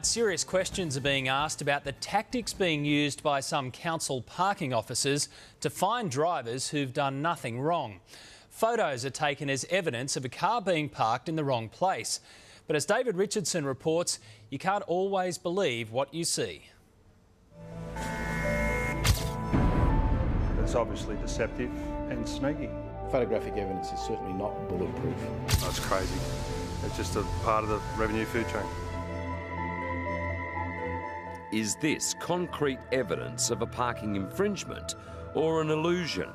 Tonight, serious questions are being asked about the tactics being used by some council parking officers to find drivers who've done nothing wrong. Photos are taken as evidence of a car being parked in the wrong place. But as David Richardson reports, you can't always believe what you see. It's obviously deceptive and sneaky. Photographic evidence is certainly not bulletproof. That's crazy. It's just a part of the revenue food chain. Is this concrete evidence of a parking infringement or an illusion,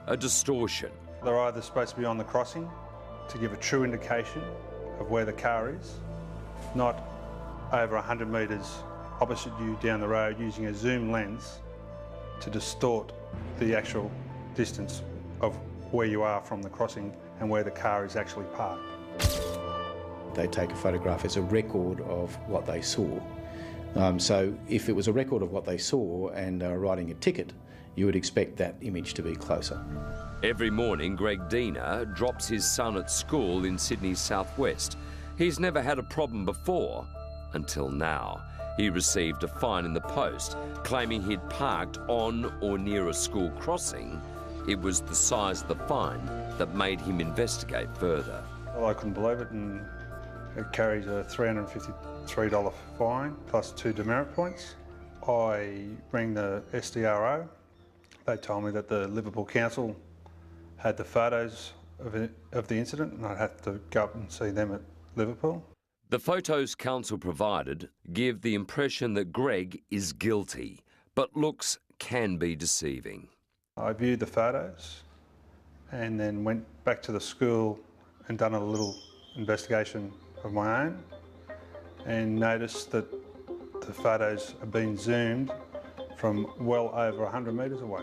a distortion? They're either supposed to be on the crossing to give a true indication of where the car is, not over 100 metres opposite you down the road using a zoom lens to distort the actual distance of where you are from the crossing and where the car is actually parked. They take a photograph as a record of what they saw. So if it was a record of what they saw and writing a ticket, you would expect that image to be closer. Every morning, Greg Diener drops his son at school in Sydney's southwest. He's never had a problem before, until now. He received a fine in the post, claiming he'd parked on or near a school crossing. It was the size of the fine that made him investigate further. Well, I couldn't believe it, and it carries a $353 fine plus 2 demerit points. I rang the SDRO. They told me that the Liverpool Council had the photos of the incident and I'd have to go up and see them at Liverpool. The photos council provided give the impression that Greg is guilty, but looks can be deceiving. I viewed the photos and then went back to the school and done a little investigation of my own and noticed that the photos have been zoomed from well over 100 metres away.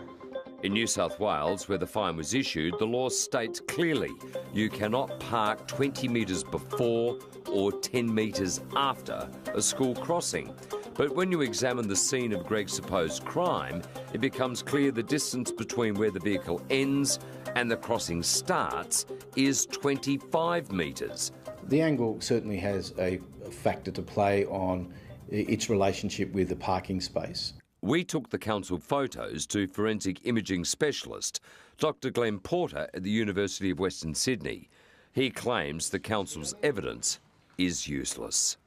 In New South Wales, where the fine was issued, the law states clearly you cannot park 20 metres before or 10 metres after a school crossing. But when you examine the scene of Greg's supposed crime, it becomes clear the distance between where the vehicle ends and the crossing starts is 25 metres. The angle certainly has a factor to play on its relationship with the parking space. We took the council photos to forensic imaging specialist Dr. Glenn Porter at the University of Western Sydney. He claims the council's evidence is useless.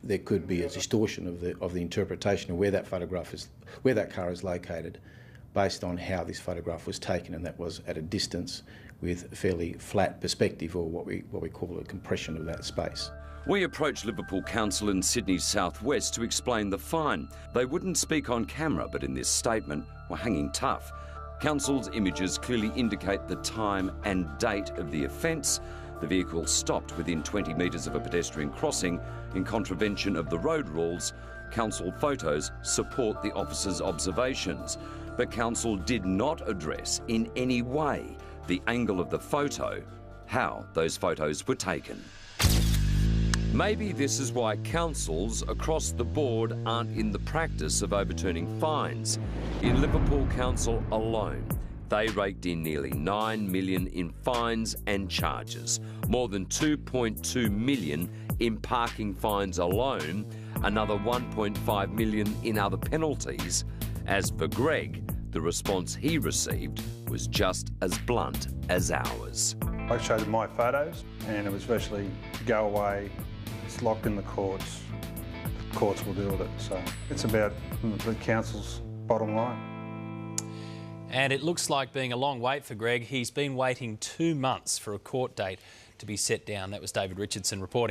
There could be a distortion of the interpretation of where that car is located based on how this photograph was taken, and that was at a distance with a fairly flat perspective, or what we call a compression of that space. We approached Liverpool Council in Sydney's southwest to explain the fine. They wouldn't speak on camera, but in this statement were hanging tough. Council's images clearly indicate the time and date of the offence. The vehicle stopped within 20 metres of a pedestrian crossing in contravention of the road rules. Council photos support the officer's observations. The council did not address in any way the angle of the photo, how those photos were taken. Maybe this is why councils across the board aren't in the practice of overturning fines. In Liverpool Council alone, they raked in nearly $9 million in fines and charges, more than $2.2 million in parking fines alone, another $1.5 million in other penalties. As for Greg, the response he received was just as blunt as ours. I showed them my photos and it was virtually go away. It's locked in the courts. The courts will deal with it. So it's about the council's bottom line. And it looks like being a long wait for Greg. He's been waiting 2 months for a court date to be set down. That was David Richardson reporting.